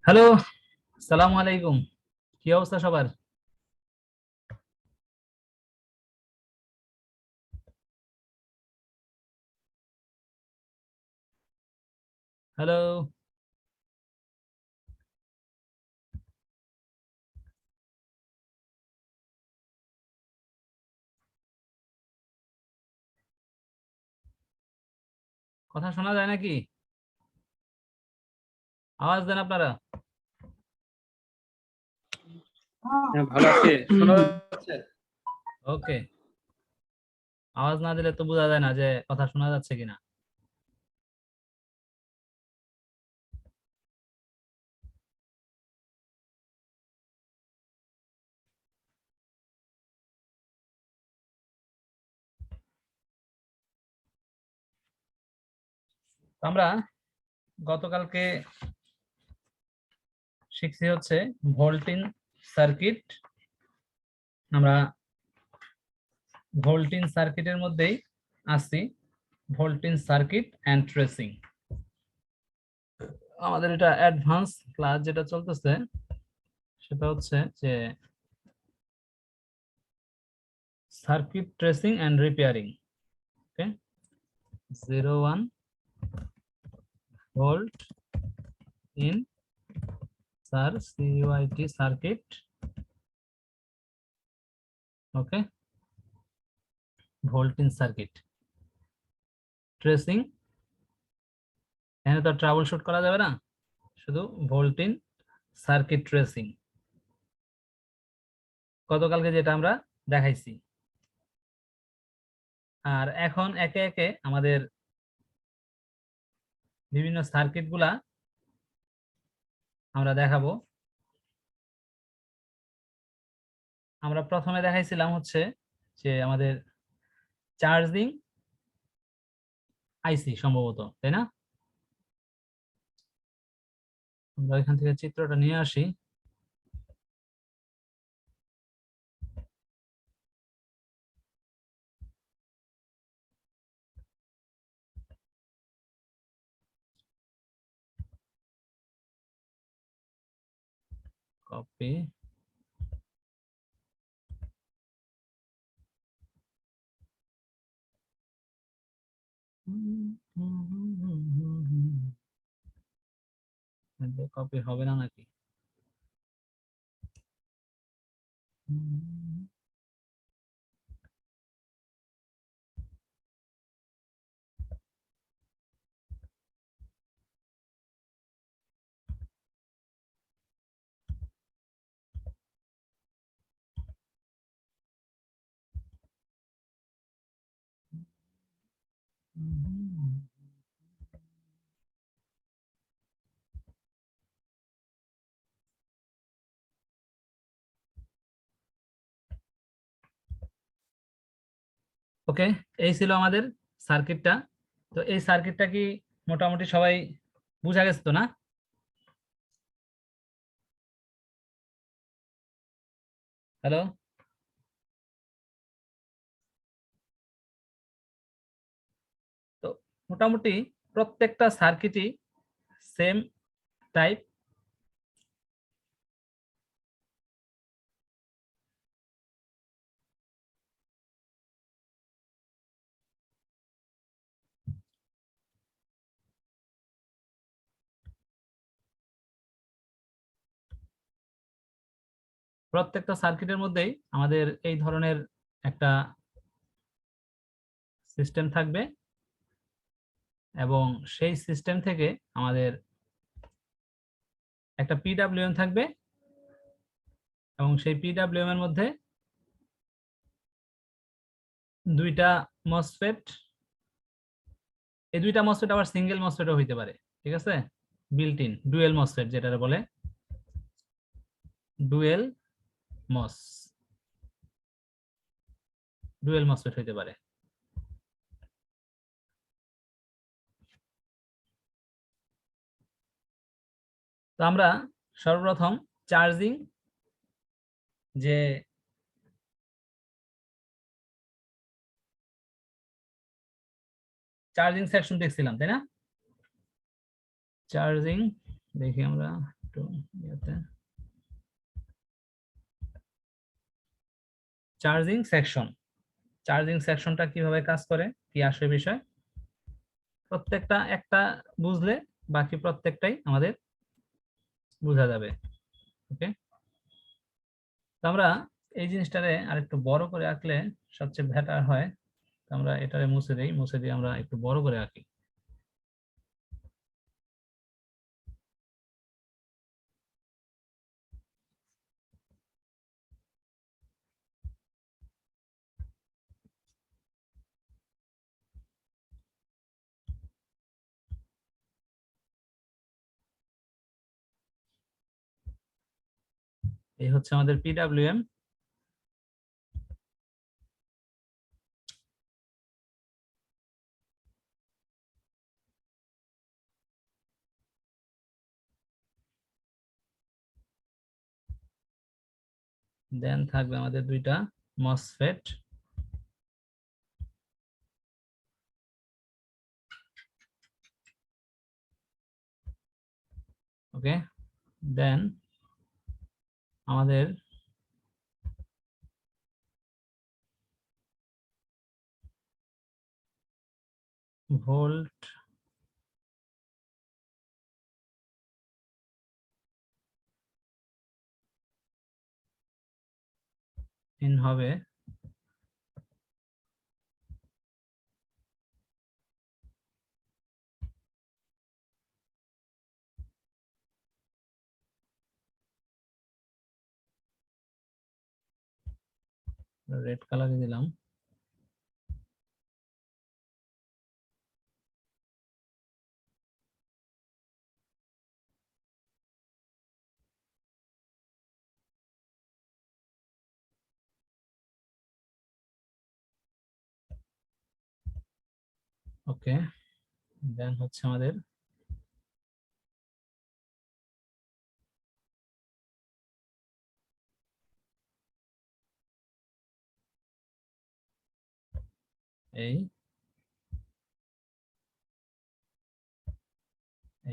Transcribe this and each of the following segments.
Hello, সালামু আলাইকুম। কি অবস্থা সবার? হ্যালো, কথা শোনা যায় নাকি? আওয়াজ দেন আপনারা। হ্যাঁ, ভালো আছি। শোনা যাচ্ছে? ওকে, আওয়াজ না দিলে তো বোঝা যায় না যে কথা শোনা যাচ্ছে কিনা। তো আমরা গতকালকে শিখছি হচ্ছে ভোল্টিন সার্কিট। আমরা ভোল্টিন সার্কিটের মধ্যেই আছি, ভোল্টিন সার্কিট অ্যান্ড ট্রেসিং। আমাদের এটা অ্যাডভান্স ক্লাস যেটা চলতেছে সেটা হচ্ছে যে circuit tracing and repairing. Okay, 01 volt in CUIT circuit. Okay, volt in circuit tracing, এখানে তো ট্রাবল শুট করা যাবে না, শুধু ভোল্টিন সার্কিট ট্রেসিং গতকালকে যেটা আমরা দেখাইছি। আর এখন একে একে আমাদের বিভিন্ন সার্কিট গুলা আমরা দেখাবো। আমরা প্রথমে দেখাইছিলাম হচ্ছে যে আমাদের চার্জিং আইসি সম্ভবত, তাই না? আমরা এখান থেকে চিত্রটা নিয়ে আসি। কপি, কপি হবে না নাকি? ওকে, এই ছিল আমাদের সার্কিটটা। তো এই সার্কিটটা কি মোটামুটি সবাই বুঝা গেছে তো না? হ্যালো, তো মোটামুটি প্রত্যেকটা সার্কিটই সেম টাইপ। প্রত্যেকটা সার্কিটের মধ্যেই আমাদের এই ধরনের একটা সিস্টেম থাকবে এবং সেই সিস্টেম থেকে আমাদের একটা পিডব্লিউএম থাকবে এবং সেই পিডব্লিউএম এর মধ্যে দুইটা মসফেট। এই দুইটা মসফেট আবার সিঙ্গেল মসফেটও হইতে পারে, ঠিক আছে? বিল্ট ইন ডুয়েল মসফেট যেটা বলে, ডুয়েল মস ডুয়েল মসফেট হইতে পারে। তো আমরা সর্বপ্রথম চার্জিং যে চার্জিং সেকশন দেখছিলাম, তাই না? চার্জিং দেখি আমরা একটু ইয়াতে চার্জিং সেকশন। চার্জিং সেকশনটা কিভাবে কাজ করে, কি আসে বিষয়, প্রত্যেকটা একটা বুঝলে বাকি প্রত্যেকটাই আমাদের বোঝা যাবে। ওকে, তো আমরা এই জিনিসটারে আরেকটু বড় করে আঁকলে সবচেয়ে বেটার হয়। তো আমরা এটারে মুছে দেই, মুছে দিয়ে আমরা একটু বড় করে আঁকি। এই হচ্ছে আমাদের পিডব্লিউএম। দেন থাকবে আমাদের দুইটা মসফেট। ওকে, দেন আমাদের ভোল্ট ইন হবে রেড কালারে দিলাম। ওকে, দেন হচ্ছে আমাদের এই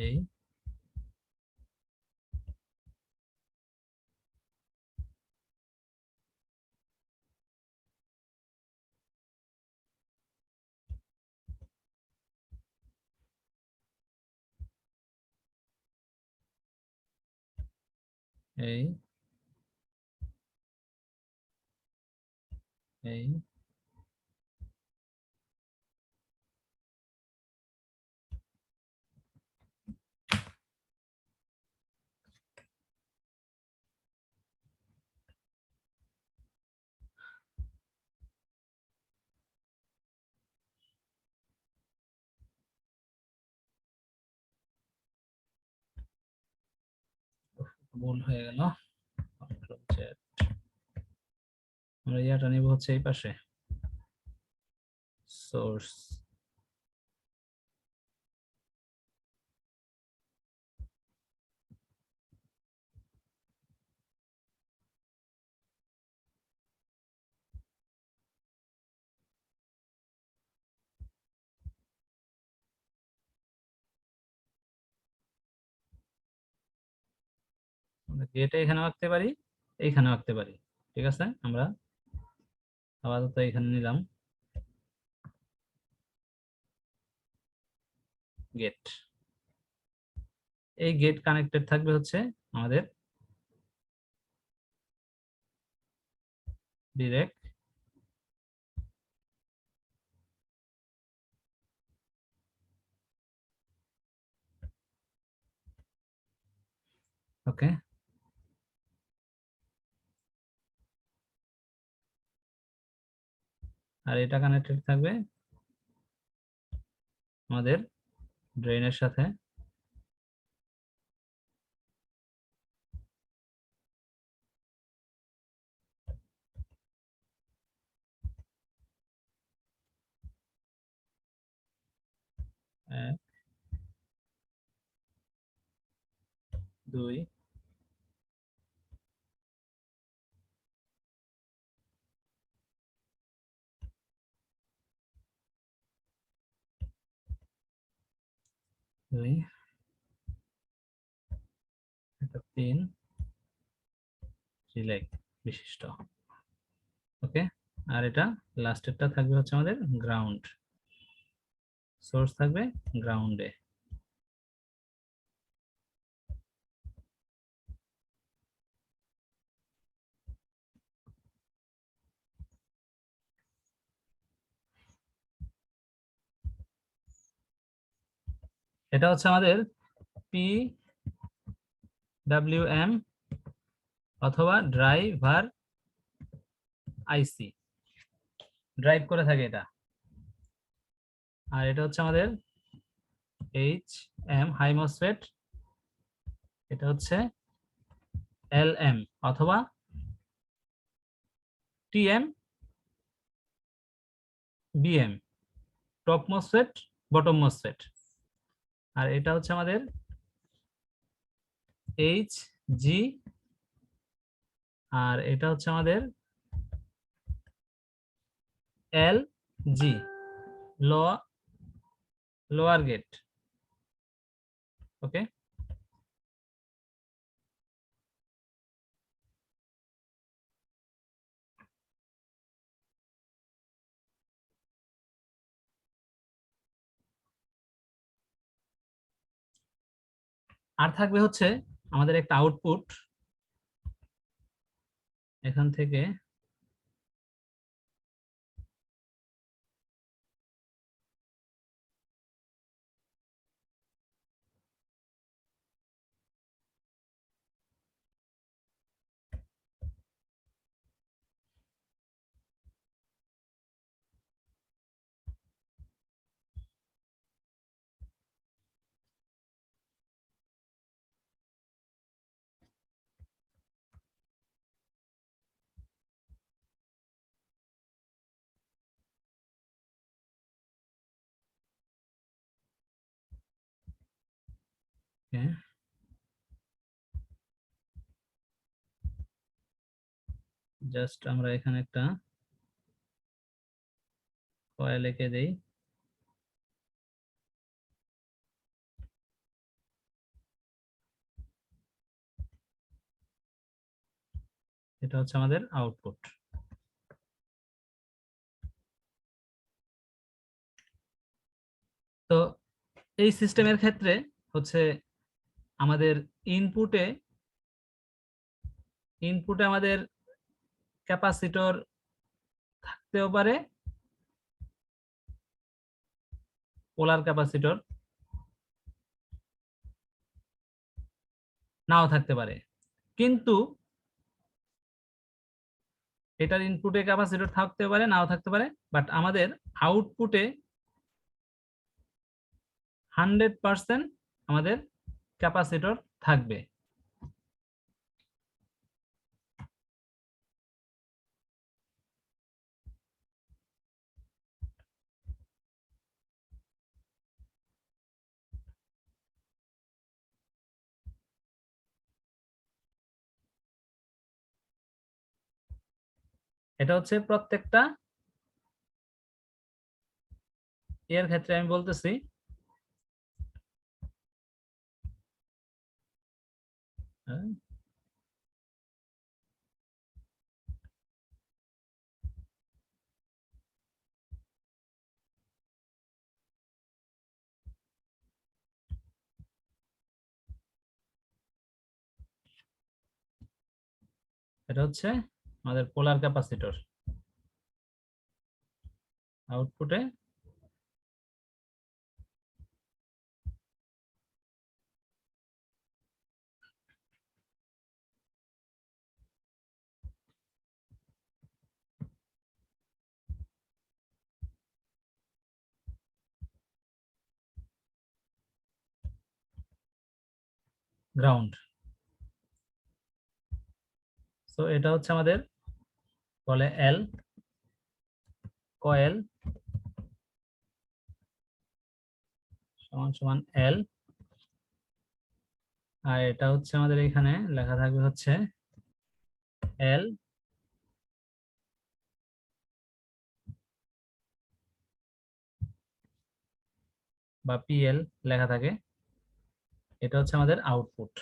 এই এই এই ভুল হয়ে গেল। Control Z. আমরা ইয়াটা নিব হচ্ছে এই পাশে সোর্স। আমরা গেটে এখানে আঁকতে পারি, এইখানেও আঁকতে পারি। ঠিক আছে, আমরা আপাতত এখানে নিলাম গেট। এই গেট কানেক্টেড থাকবে হচ্ছে আমাদের ডিরেক্ট ওকে, আর এটা কানেক্টেড থাকবে আমাদের ড্রেনের সাথে। এক, দুই, দুই, 3 রিলে বিশিষ্ট। ওকে, আর এটা লাস্টেরটা থাকবে হচ্ছে আমাদের গ্রাউন্ড, সোর্স থাকবে গ্রাউন্ডে। এটা হচ্ছে আমাদের PWM অথবা ড্রাইভার আইসি, ড্রাইভ করে থাকে এটা। আর এটা হচ্ছে আমাদের HM হাই মসফেট, এটা হচ্ছে LM অথবা TM BM, top MOSFET bottom MOSFET. আর এটা হচ্ছে আমাদের HG, আর এটা হচ্ছে আমাদের LG, লোয়ার গেট। ওকে, আর থাকবে হচ্ছে আমাদের একটা আউটপুট, এখান থেকে জাস্ট আমরা এখানে একটা কয়েল এঁকে দেই। এটা হচ্ছে আমাদের আউটপুট। তো এই সিস্টেমের ক্ষেত্রে হচ্ছে আমাদের ইনপুটে আমাদের ক্যাপাসিটর থাকতেও পারে, পোলার ক্যাপাসিটর নাও থাকতে পারে, কিন্তু এটার ইনপুটে ক্যাপাসিটর থাকতে পারে নাও থাকতে পারে, বাট আমাদের আউটপুটে 100% আমাদের ক্যাপাসিটর থাকবে। এটা হচ্ছে প্রত্যেকটা এর ক্ষেত্রে আমি বলতেছি এটা হচ্ছে আমাদের পোলার ক্যাপাসিটর, আউটপুটে গ্রাউন্ড। তো এটা হচ্ছে আমাদের বলে এল, কয়েল সমান সমান এল, আর এটা হচ্ছে আমাদের এখানে লেখা থাকবে হচ্ছে এল বা পিএল লেখা থাকে। এটা হচ্ছে আমাদের আউটপুট।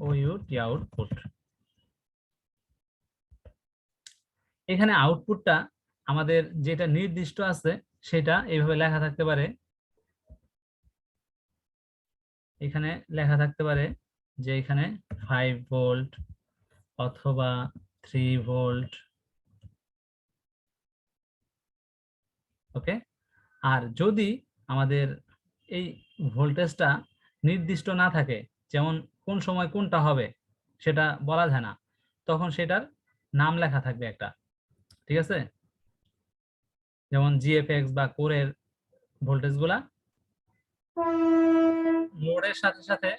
OUT output. এখানে আউটপুটটা আমাদের যেটা নির্দিষ্ট আছে সেটা এইভাবে লেখা থাকতে পারে, এখানে লেখা থাকতে পারে যে এখানে 5 ভোল্ট অথবা 3 ভোল্ট। ওকে, আর যদি আমাদের এই ভোল্টেজটা নির্দিষ্ট না থাকে, যেমন কোন সময় কোনটা হবে সেটা বলা যায় না, তখন সেটার নাম লেখা থাকবে একটা, ঠিক আছে? যেমন জিএফএক্স বা কোরের ভোল্টেজ গুলা লোডের সাথে সাথে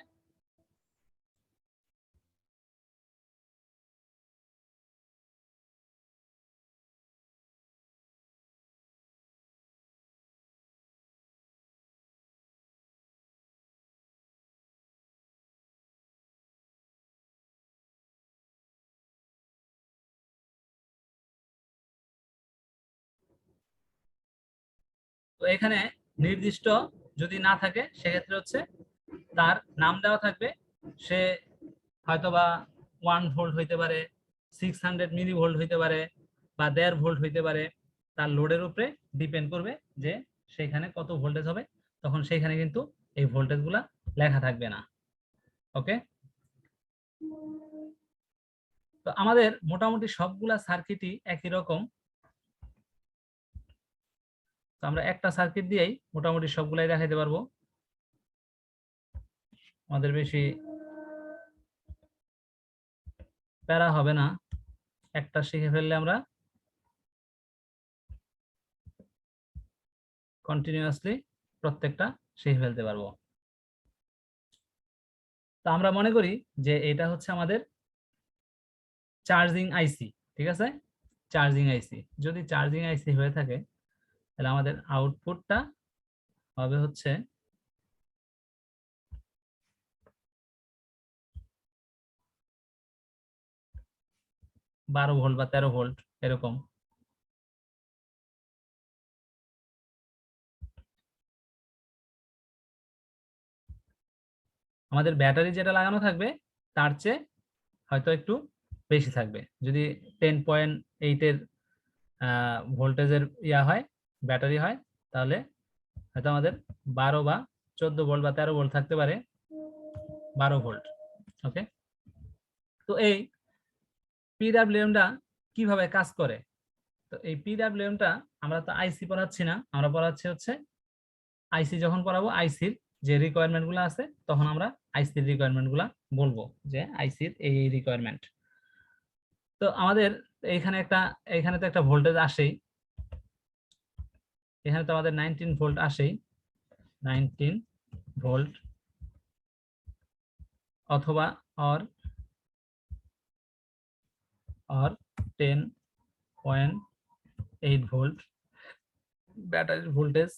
তো এখানে নির্দিষ্ট যদি না থাকে সেক্ষেত্রে হচ্ছে তার নাম দেওয়া থাকবে, সে হয়তোবা 1 ভোল্ট হইতে পারে, 600 মিলি ভোল্ট হইতে পারে, বা 1.5 ভোল্ট হইতে পারে। তার লোডের উপরে ডিপেন্ড করবে যে সেখানে কত ভোল্টেজ হবে, তখন সেখানে কিন্তু এই ভোল্টেজ গুলা লেখা থাকবে না। ওকে, তো আমাদের মোটামুটি সবগুলা সার্কিটই একই রকম। তো আমরা একটা সার্কিট দিয়েই মোটামুটি সবগুলাই দেখাইতে পারবো, আমাদের বেশি প্যারা হবে না। একটা শিখে ফেললে আমরা কন্টিনিউয়াসলি প্রত্যেকটা শিখে ফেলতে পারবো। তো আমরা মনে করি যে এটা হচ্ছে আমাদের চার্জিং আইসি, ঠিক আছে? চার্জিং আইসি, যদি চার্জিং আইসি হয়ে থাকে তাহলে আমাদের আউটপুটটা হবে হচ্ছে 12 ভোল্ট বা 13 ভোল্ট এরকম। আমাদের ব্যাটারি যেটা লাগানো থাকবে তার চেয়ে হয়তো একটু বেশি থাকবে। যদি 10.8 এর ভোল্টেজের ইয়া হয়, ব্যাটারি হয়, তাহলে হয়তো আমাদের 12 বা 14 ভোল্ট বা 13 ভোল্ট থাকতে পারে, 12 ভোল্ট। ওকে, তো এই পিডাব্লিউএমটা কিভাবে কাজ করে? তো এই পিডাব্লিউএমটা আমরা তো আইসি পড়াচ্ছি না, আমরা পড়াচ্ছি হচ্ছে আইসি। যখন পড়াবো আইসির যে রিকোয়ারমেন্ট গুলো আছে, তখন আমরা আইসির রিকোয়ারমেন্ট গুলা বলবো যে আইসির এই রিকোয়ারমেন্ট। তো আমাদের এইখানে এখানে তো একটা ভোল্টেজ আসেই, এখানে তো আমাদের 19 ভোল্ট আসেই, 19 ভোল্ট অথবা অর 10.8 ভোল্ট ব্যাটারির ভোল্টেজ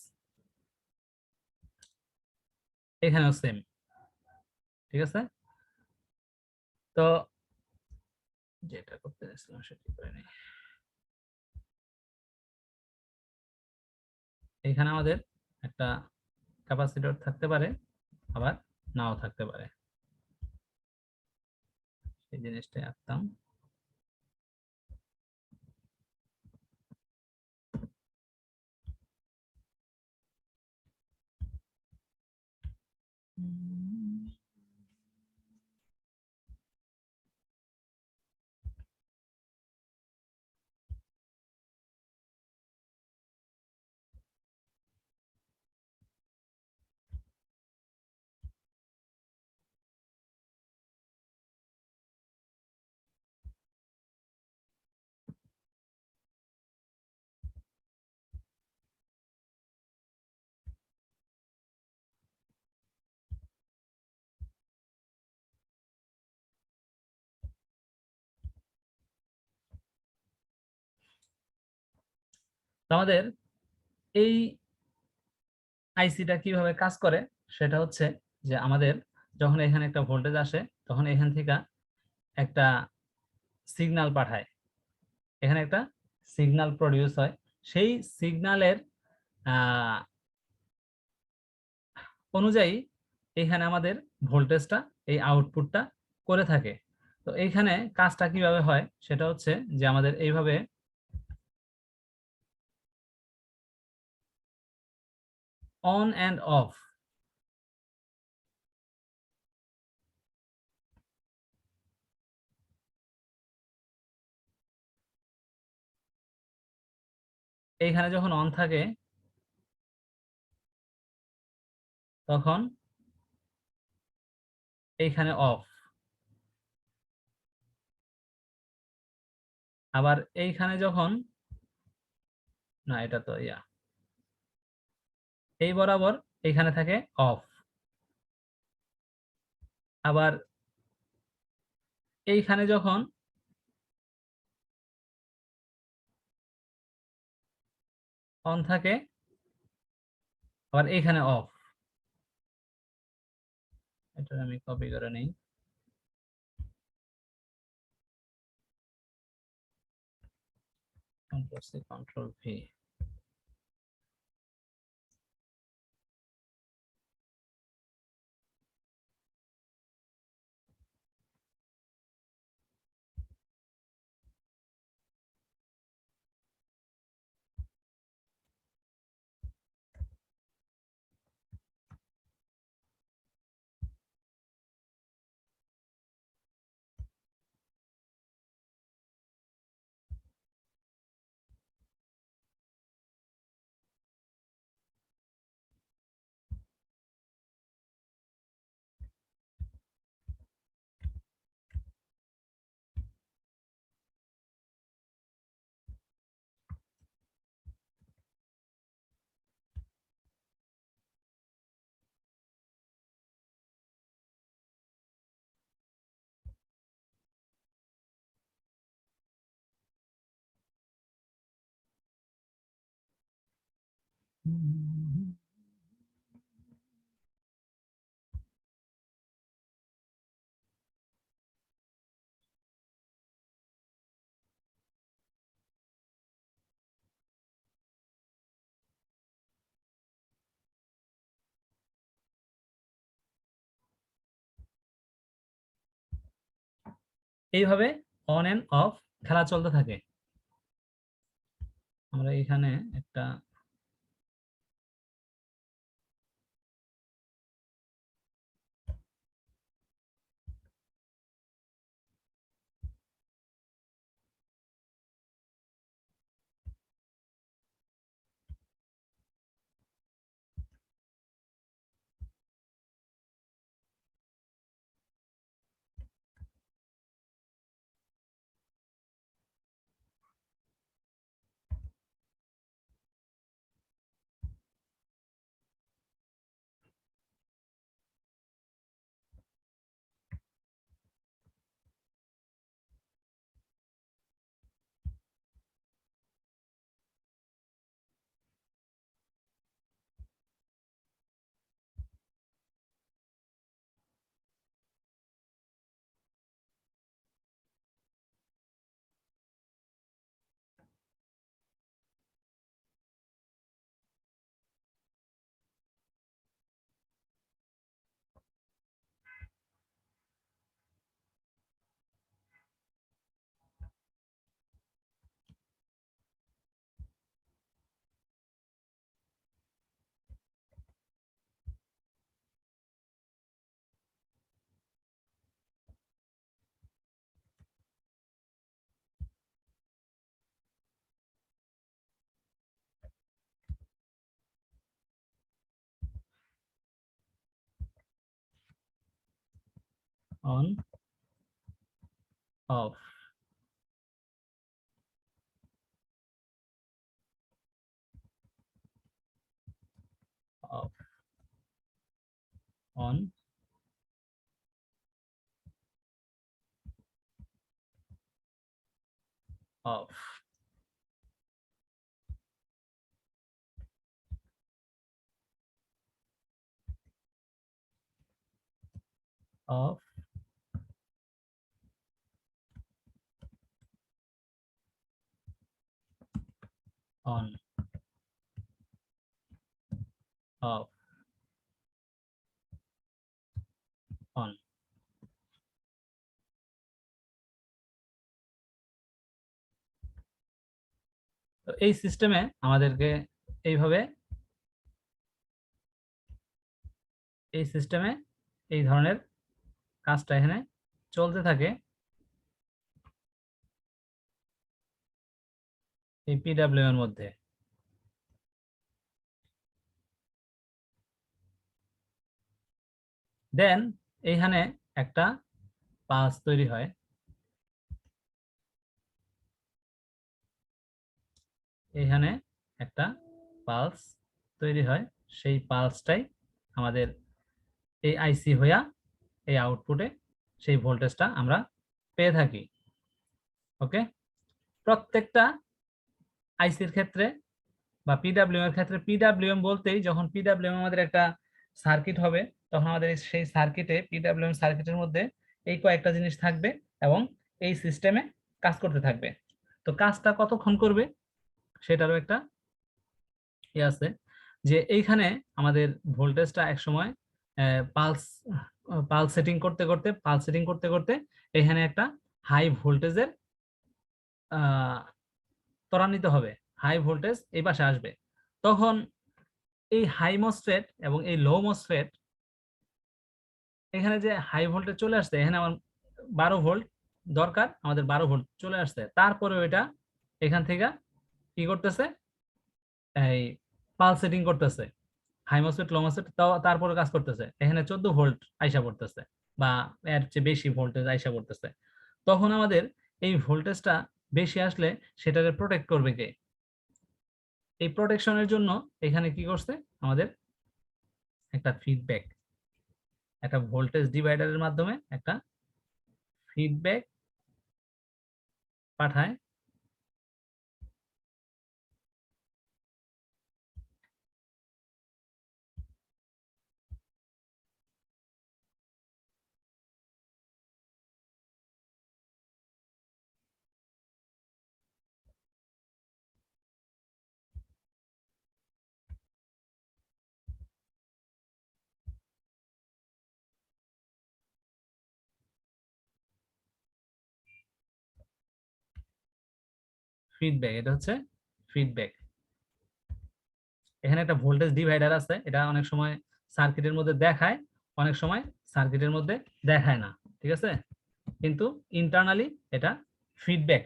এখানেও সেম, ঠিক আছে? তো যেটা করতে চাইছিলাম সেটা করে নেই। এখানে আমাদের একটা ক্যাপাসিটর থাকতে পারে, আবার নাও থাকতে পারে, এই জিনিসটাই আঁকতাম। আমাদের এই আইসিটা কিভাবে কাজ করে সেটা হচ্ছে যে আমাদের যখন এখানে একটা ভোল্টেজ আসে, তখন এখান থেকে একটা সিগন্যাল পাঠায়, এখানে একটা সিগন্যাল প্রডিউস হয়। সেই সিগন্যালের অনুযায়ী এখানে আমাদের ভোল্টেজটা, এই আউটপুটটা করে থাকে। তো এইখানে কাজটা কিভাবে হয় সেটা হচ্ছে যে আমাদের এইভাবে অন অ্যান্ড অফ, এইখানে যখন অন থাকে তখন এইখানে অফ, আবার এইখানে যখন, না এটা তো এই বরাবর এইখানে থাকে অফ, আবার এইখানে যখন অন থাকে আবার এইখানে অফ। এটা আমি কপি করে নেই। Control C control V. এইভাবে অন এন্ড অফ খেলা চলতে থাকে। আমরা এখানে একটা on off, off, on, off, off, on, off, on. তো এই সিস্টেমে আমাদেরকে এইভাবে এই ধরনের কাজটা এখানে চলতে থাকে এই পিডব্লিউ এর মধ্যে। দেন এইখানে একটা পালস তৈরি হয়, এইখানে একটা পালস তৈরি হয়, সেই পালসটাই আমাদের এই আইসি হইয়া এই আউটপুটে সেই ভোল্টেজটা আমরা পেয়ে থাকি। ওকে, প্রত্যেকটা আইসির ক্ষেত্রে বা পিডব্লিউএম এর ক্ষেত্রে, পিডব্লিউএম বলতেই যখন পিডব্লিউএম আমাদের একটা সার্কিট হবে তখন আমাদের সেই সার্কিটে পিডব্লিউএম সার্কিটের মধ্যে এই কয়েকটা জিনিস থাকবে এবং এই সিস্টেমে কাজ করতে থাকবে। তো কাজটা কতক্ষণ করবে সেটারও একটা ইয়ে আছে, যে এইখানে আমাদের ভোল্টেজটা এক সময় পালস পালস সেটিং করতে করতে এখানে একটা হাই ভোল্টেজের ত্বরান্বিত হবে, হাই ভোল্টেজ এই পাশে আসবে। তখন এই হাই মসফেট এবং এই লো মসফেট, এখানে যে হাই ভোল্টেজ চলে আসছে, এখানে আমার 12 ভোল্ট দরকার, আমাদের 12 ভোল্ট চলে আসছে, তারপরে এটা এখান থেকে কি করতেছে, এই পালস সেটিং করতেছে, হাই মসফেট লো মসফেট তারপরে কাজ করতেছে, এখানে 14 ভোল্ট আইসা পড়তেছে বা এর চেয়ে বেশি ভোল্টেজ আইসা পড়তেছে। তখন আমাদের এই ভোল্টেজটা বেশি আসলে সেটাকে প্রোটেক্ট করবে কে? এই প্রোটেকশনের জন্য এখানে কি করছে, আমাদের একটা ফিডব্যাক, একটা ভোল্টেজ ডিভাইডারের মাধ্যমে একটা ফিডব্যাক পাঠায়। ফিডব্যাক, এটা হচ্ছে ফিডব্যাক। এখানে একটা ভোল্টেজ ডিভাইডার আছে, এটা অনেক সময় সার্কিটের মধ্যে দেখায়, অনেক সময় সার্কিটের মধ্যে দেখায় না, ঠিক আছে? কিন্তু ইন্টারনালি এটা ফিডব্যাক,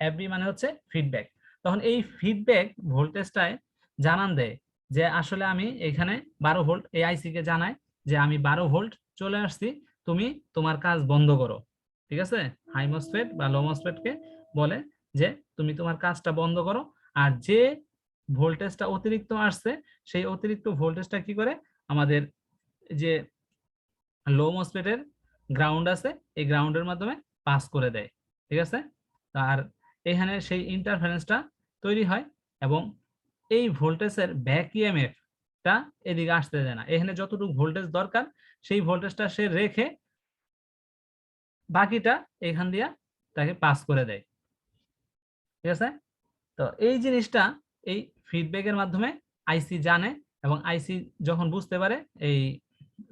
এভরি মানে হচ্ছে ফিডব্যাক। তখন এই ফিডব্যাক ভোল্টেজটায় জানান দেয় যে আসলে আমি এখানে 12 ভোল্ট, এই আইসি কে জানায় যে আমি 12 ভোল্ট চলে আসছি, তুমি তোমার কাজ বন্ধ করো, ঠিক আছে? হাই মসফেট বা লো মসফেট কে বলে যে তুমি তোমার কাজটা বন্ধ করো, আর যে ভোল্টেজটা অতিরিক্ত আসছে সেই অতিরিক্ত ভোল্টেজটা কি করে, আমাদের যে লো মসফেটের গ্রাউন্ড আছে এই গ্রাউন্ডের মাধ্যমে পাস করে দেয়, ঠিক আছে? আর এখানে সেই ইন্টারফারেন্সটা তৈরি হয় এবং এই ভোল্টেজের ব্যাক ইএমএফ টা এদিকে আসতে দেয় না, এখানে যতটুকু ভোল্টেজ দরকার সেই ভোল্টেজটা সে রেখে বাকিটা এখান দিয়া তাকে পাস করে দেয়, ঠিক আছে? তো এই জিনিসটা এই ফিডব্যাকের মাধ্যমে আইসি জানে, এবং আইসি যখন বুঝতে পারে এই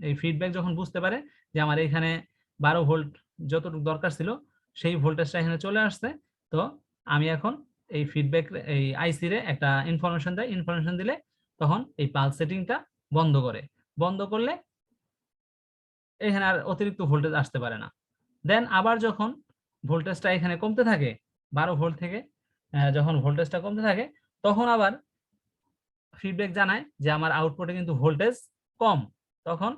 এই ফিডব্যাক যখন বুঝতে পারে যে আমার এখানে 12 ভোল্ট যতটুকু দরকার ছিল সেই ভোল্টেজটা এখানে চলে আসছে, তো আমি এখন এই ফিডব্যাক এই আইসি রে একটা ইনফরমেশন দেয়, ইনফরমেশন দিলে তখন এই পালস সেটিংটা বন্ধ করে, বন্ধ করলে এখানে আর অতিরিক্ত ভোল্টেজ আসতে পারে না। দেন আবার যখন ভোল্টেজটা এখানে কমতে থাকে 12 ভোল্ট থেকে, যখন ভোল্টেজটা কমতে থাকে তখন আবার ফিডব্যাক জানায় যে আমার আউটপুটে কিন্তু ভোল্টেজ কম, তখন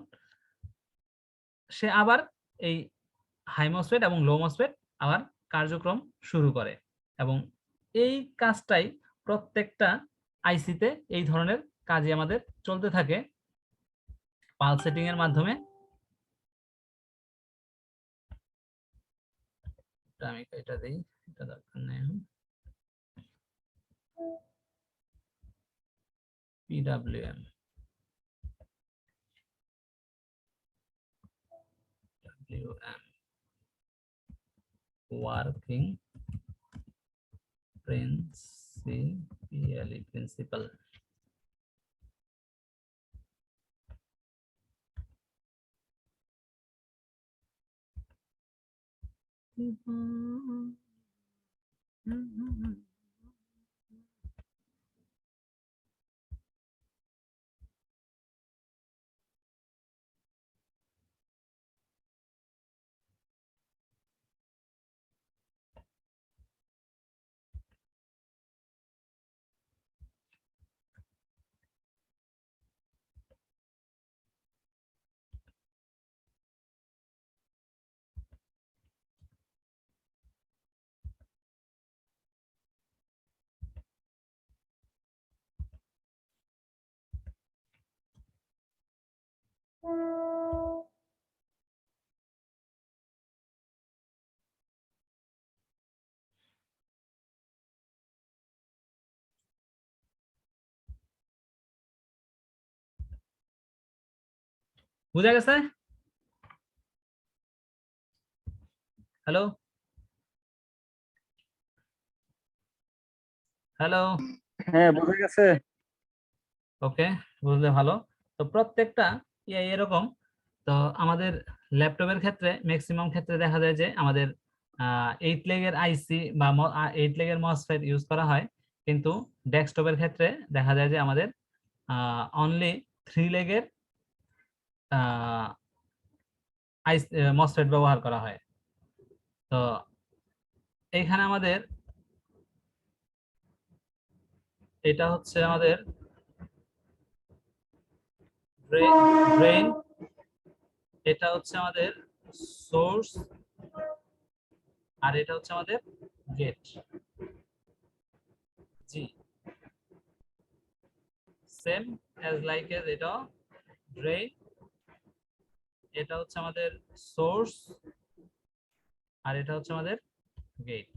সে আবার এই হাই মসফেট এবং লো মসফেট আবার কার্যক্রম শুরু করে। এবং এই কাজটাই প্রত্যেকটা আইসিতে এই ধরনের কাজই আমাদের চলতে থাকে পালস সেটিং এর মাধ্যমে। আমি এটা দেই, এটা দরকার নেই। PWM working principle. বুঝা গেছে? হ্যালো হ্যালো হ্যাঁ, বোঝা গেছে। ওকে, বুঝলে ভালো। তো প্রত্যেকটা এরকম। তো আমাদের ল্যাপটপের ক্ষেত্রে ম্যাক্সিমাম ক্ষেত্রে দেখা যায় যে আমাদের 8 লেগের আইসি বা 8 লেগের মসফেট ইউজ করা হয়, কিন্তু ডেস্কটপের ক্ষেত্রে দেখা যায় যে আমাদের অনলি 3 লেগের মসফেট ব্যবহার করা হয়। তো এইখানে আমাদের এটা হচ্ছে আমাদের ড্রেন, এটা হচ্ছে আমাদের সোর্স, আর এটা হচ্ছে আমাদের গেট। জি, সেম অ্যাজ লাইক এজ এটা ড্রেন, এটা হচ্ছে আমাদের সোর্স, আর এটা হচ্ছে আমাদের গেট।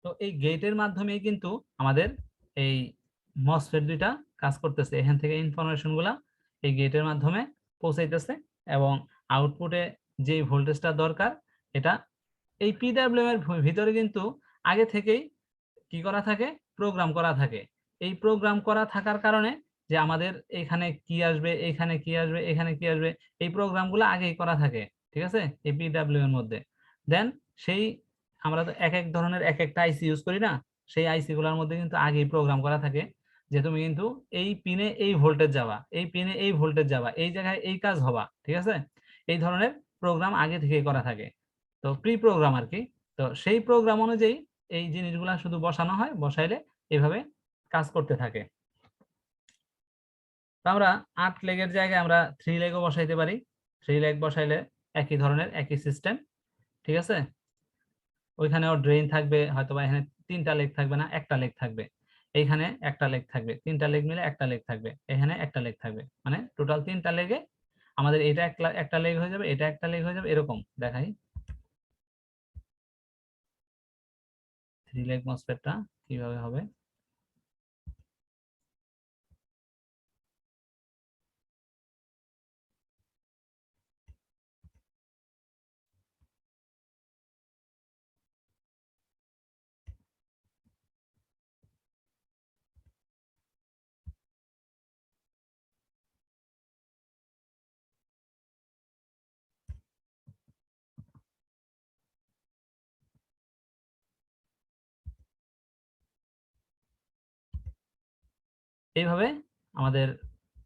তো এই গেটের মাধ্যমেই কিন্তু আমাদের এই মসফেট দুইটা কাজ করতেছে। এখান থেকে ইনফরমেশন গুলা এই গেটের মাধ্যমে পৌঁছাইতেছে, এবং আউটপুটে যে ভোল্টেজটা দরকার এটা এই পিডব্লিউএম এর ভিতরে কিন্তু আগে থেকেই কি করা থাকে, প্রোগ্রাম করা থাকে। এই প্রোগ্রাম করা থাকার কারণে যে আমাদের এখানে কি আসবে, এখানে কি আসবে, এখানে কি আসবে, এই প্রোগ্রামগুলো আগেই করা থাকে। ঠিক আছে, এই পিডব্লিউএম এর মধ্যে। দেন সেই আমরা তো এক এক ধরনের এক একটা আইসি ইউজ করি না, সেই আইসি গুলোর মধ্যে কিন্তু আগেই প্রোগ্রাম করা থাকে যে তুমি কিন্তু এই পিনে এই ভোল্টেজ যাবা, এই পিনে এই ভোল্টেজ যাবা, এই জায়গায় এই কাজ হবা। ঠিক আছে, এই ধরনের প্রোগ্রাম আগে থেকেই করা থাকে। তো প্রি প্রোগ্রাম আর কি। তো সেই প্রোগ্রাম অনুযায়ী এই জিনিসগুলা শুধু বসানো হয়, বসাইলে এভাবে কাজ করতে থাকে। তো আমরা 8 লেগের জায়গায় আমরা 3 লেগও বসাইতে পারি। 3 লেগ বসাইলে একই ধরনের একই সিস্টেম। ঠিক আছে, ওইখানেও ড্রেন থাকবে, হয়তো বা এখানে 3টা লেগ থাকবে না, একটা লেগ থাকবে। এইখানে একটা লেগ থাকবে, 3টা লেগ মিলে একটা লেগ থাকবে, এখানে একটা লেগ থাকবে, মানে টোটাল 3টা লেগে আমাদের এটা একটা লেগ হয়ে যাবে, এটা একটা লেগ হয়ে যাবে, এরকম দেখাই। 3 লেগ মসফেটটা কিভাবে হবে। এইভাবে আমাদের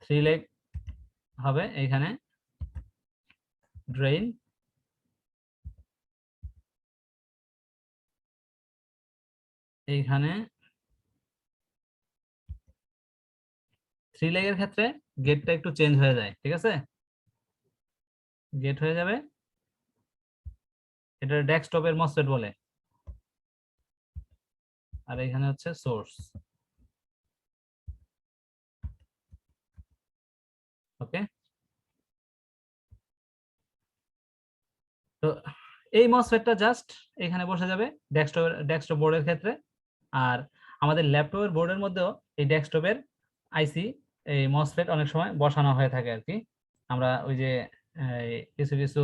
3 লেগ হবে। এইখানে ড্রেন, এইখানে 3 লেগের ক্ষেত্রে গেটটা একটু চেঞ্জ হয়ে যায়। ঠিক আছে, গেট হয়ে যাবে, এটা ডেস্কটপের মসফেট বলে, আর এখানে হচ্ছে সোর্স। ওকে, তো এই মসফেটটা জাস্ট এখানে বসে যাবে ডেস্কটপ বোর্ডের ক্ষেত্রে। আর আমাদের ল্যাপটপের বোর্ডের মধ্যেও এই ডেস্কটপের আইসি এই মসফেট অনেক সময় বসানো হয়ে থাকে আর কি। আমরা ওই যে কিছু কিছু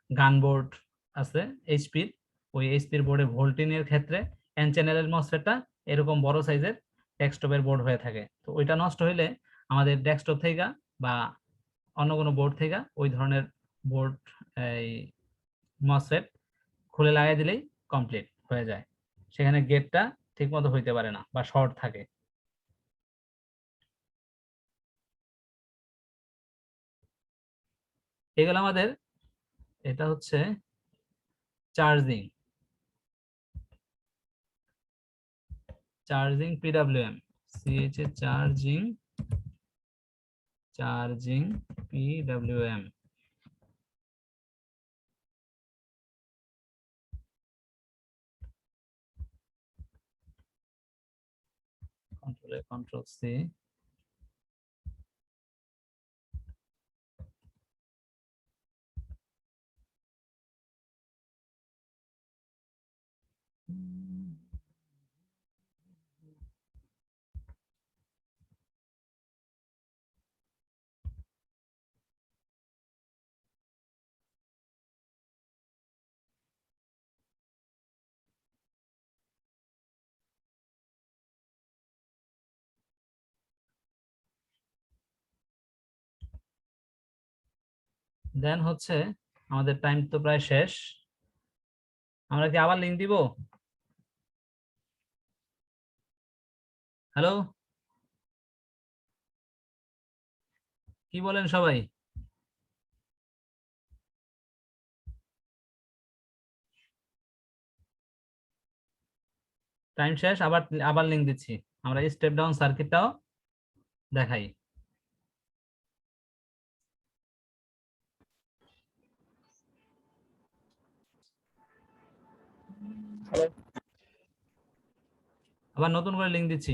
গান বোর্ড আছে এইচপির, ওই এইচপির বোর্ডে ভোল্টিনের ক্ষেত্রে এন চ্যানেলের মসফেটটা এরকম বড় সাইজের ডেস্কটপের বোর্ড হয়ে থাকে। তো ওইটা নষ্ট হইলে আমাদের ডেস্কটপ থেকে বা অন্য কোনো বোর্ড থেকে ওই ধরনের বোর্ড এই মসফেট খুলে লাগাই দিলেই কমপ্লিট হয়ে যায়। সেখানে গেটটা ঠিক মতো হইতে পারে না বা শর্ট থাকে। এগুলো আমাদের, এটা হচ্ছে চার্জিং, চার্জিং পিডব্লিউএম, সিএইচ এ charging, charging PWM. Control C, then হচ্ছে আমাদের টাইম তো প্রায় শেষ, আমরা কি আবার লিংক দিব? হ্যালো, কি বলেন সবাই? টাইম শেষ, আবার আবার লিংক দিচ্ছি। আমরা স্টেপ ডাউন সার্কিটটাও দেখাই। আবার নতুন করে লিংক দিচ্ছি।